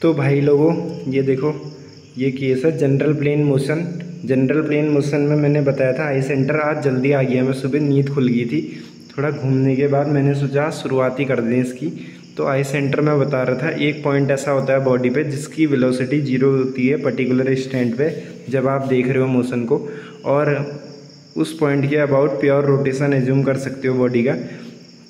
तो भाई लोगों ये देखो, ये केस है general plane motion. General plane motion में मैंने बताया था आई सेंटर आज जल्दी आ गया। मैं सुबह नींद खुल गई थी, थोड़ा घूमने के बाद मैंने सोचा शुरुआत ही कर दें इसकी। तो आई सेंटर में बता रहा था, एक पॉइंट ऐसा होता है बॉडी पे जिसकी वेलोसिटी 0 होती है पर्टिकुलर स्टैंड पे जब आप देख रहे हो मोशन को, और उस पॉइंट के अबाउट प्योर रोटेशन एज्यूम कर सकते हो बॉडी का।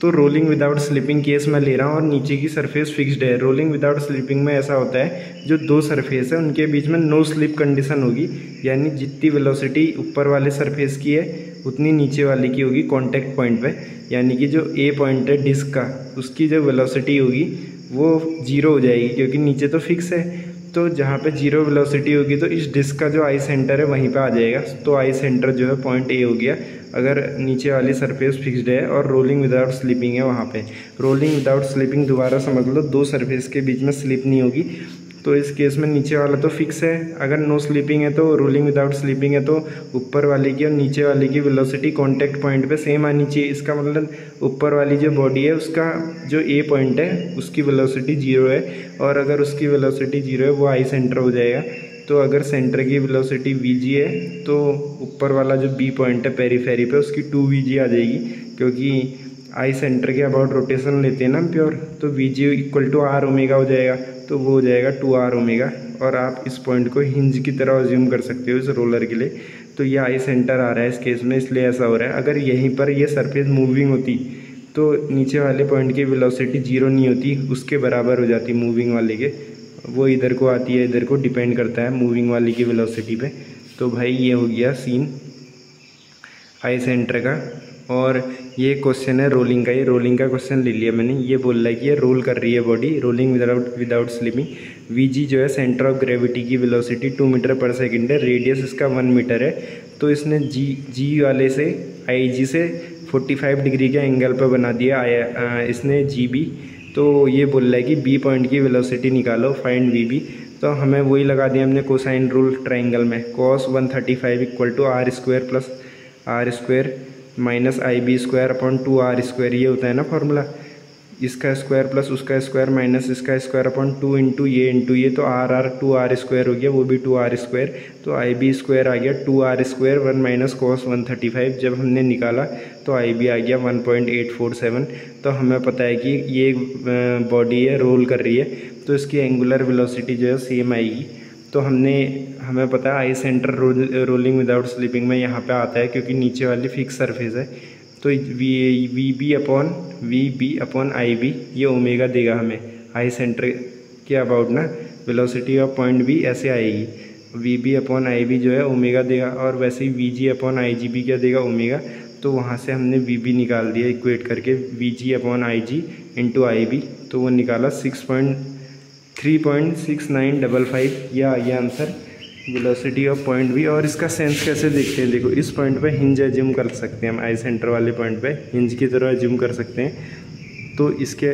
तो रोलिंग विदाउट स्लिपिंग केस में ले रहा हूँ और नीचे की सरफेस फिक्स्ड है। रोलिंग विदाउट स्लिपिंग में ऐसा होता है, जो दो सरफेस है उनके बीच में नो स्लिप कंडीशन होगी, यानी जितनी वेलोसिटी ऊपर वाले सरफेस की है उतनी नीचे वाले की होगी कॉन्टैक्ट पॉइंट पे। यानी कि जो ए पॉइंट है डिस्क का, उसकी जो वेलोसिटी होगी वो 0 हो जाएगी क्योंकि नीचे तो फिक्स है। तो जहाँ पे 0 वेलोसिटी होगी तो इस डिस्क का जो आई सेंटर है वहीं पे आ जाएगा। तो आई सेंटर जो है पॉइंट ए हो गया अगर नीचे वाली सरफेस फिक्स्ड है और रोलिंग विदाउट स्लिपिंग है वहाँ पे। रोलिंग विदाउट स्लिपिंग दोबारा समझ लो, दो सरफेस के बीच में स्लिप नहीं होगी। तो इस केस में नीचे वाला तो फिक्स है, अगर नो स्लिपिंग है तो रोलिंग विदाउट स्लिपिंग है तो ऊपर वाले की और नीचे वाले की वेलोसिटी कॉन्टैक्ट पॉइंट पे सेम आनी चाहिए। इसका मतलब ऊपर वाली जो बॉडी है उसका जो ए पॉइंट है उसकी वेलोसिटी 0 है, और अगर उसकी वेलोसिटी 0 है वो आई सेंटर हो जाएगा। तो अगर सेंटर की वेलोसिटी vg है तो ऊपर वाला जो बी पॉइंट है पेरीफेरी पे उसकी 2vg आ जाएगी, क्योंकि आई सेंटर के अबाउट रोटेशन लेते हैं ना प्योर। तो vg equal to r omega हो जाएगा, तो वो हो जाएगा 2r ओमेगा। और आप इस पॉइंट को हिंज की तरह अज्यूम कर सकते हो इस रोलर के लिए। तो ये आई सेंटर आ रहा है इस केस में, इसलिए ऐसा हो रहा है। अगर यहीं पर ये सरफेस मूविंग होती तो नीचे वाले पॉइंट की वेलोसिटी 0 नहीं होती, उसके बराबर हो जाती मूविंग वाले के। वो इधर को आती है, इधर को डिपेंड करता है मूविंग वाली की वेलोसिटी पे। तो भाई ये हो गया सीन आई सेंटर का। और ये क्वेश्चन है रोलिंग का, ये रोलिंग का क्वेश्चन ले लिया मैंने। ये बोल रहा है कि ये रोल कर रही है body, rolling without slipping. VG जो है सेंटर ऑफ ग्रेविटी की वेलोसिटी 2 मीटर पर सेकंड है, रेडियस इसका 1 मीटर है। तो इसने जी वाले से IG से 45 डिग्री के एंगल पर बना दिया इसने GB। तो ये बोल रहा है कि बी पॉइंट की वेलोसिटी निकालो, फाइंड VB। तो हमें वही लगा दिया हमने कोसाइन रूल ट्राइंगल में, cos 135 equal to R square plus R square minus IB square upon 2R square. ये होता है ना फॉर्मूला, इसका स्क्वायर प्लस उसका स्क्वायर माइनस इसका स्क्वायर अपॉन 2 इंटू ये। तो R 2R स्क्वायर हो गया, वो भी 2R स्क्वायर। तो IB स्क्वायर आ गया 2R स्क्वायर 1 माइनस कॉस 135। जब हमने निकाला तो IB आ गया 1.847। तो हमें पता है कि ये बॉडी है रोल कर रही है, तो इसकी एंगुलर वेलोसिटी जो है सेम आएगी। तो हमें पता है आई सेंटर रोलिंग विदाउट स्लिपिंग में यहाँ पे आता है क्योंकि नीचे वाली फिक्स सरफेस है। तो VB अपॉन IB ये ओमेगा देगा हमें आई सेंटर के अबाउट ना। वेलोसिटी ऑफ पॉइंट भी ऐसे आएगी, VB अपॉन IB जो है ओमेगा देगा, और वैसे ही VG अपॉन IG भी क्या देगा, ओमेगा। तो वहाँ से हमने VB निकाल दिया इक्वेट करके, VG upon IG into IB। तो वो निकाला 3.6955। यह आ गया आंसर वेलोसिटी ऑफ पॉइंट भी। और इसका सेंस कैसे देखते हैं, देखो इस पॉइंट पे हिंज एज्यूम कर सकते हैं हम, आई सेंटर वाले पॉइंट पे हिंज की तरह एज्यूम कर सकते हैं। तो इसके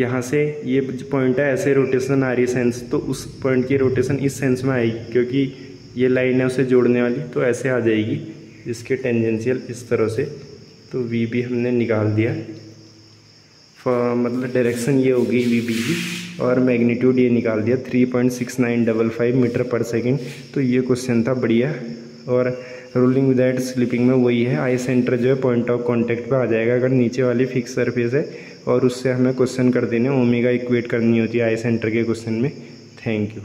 यहाँ से ये पॉइंट है, ऐसे रोटेशन आ रही है सेंस, तो उस पॉइंट की रोटेशन इस सेंस में आएगी क्योंकि ये लाइन है उसे जोड़ने वाली, तो ऐसे आ जाएगी इसके टेंजेंशियल इस तरह से। तो VB हमने निकाल दिया, मतलब डायरेक्शन ये हो गई VB की, और मैग्नीट्यूड ये निकाल दिया 3.6955 मीटर पर सेकंड। तो ये क्वेश्चन था बढ़िया। और रोलिंग विदाउट स्लिपिंग में वही है, आई सेंटर जो है पॉइंट ऑफ कांटेक्ट पे आ जाएगा अगर नीचे वाली फिक्स सरफेस है, और उससे हमें क्वेश्चन कर देने ओमेगा इक्वेट करनी होती है आई सेंटर के क्वेश्चन में। Thank you.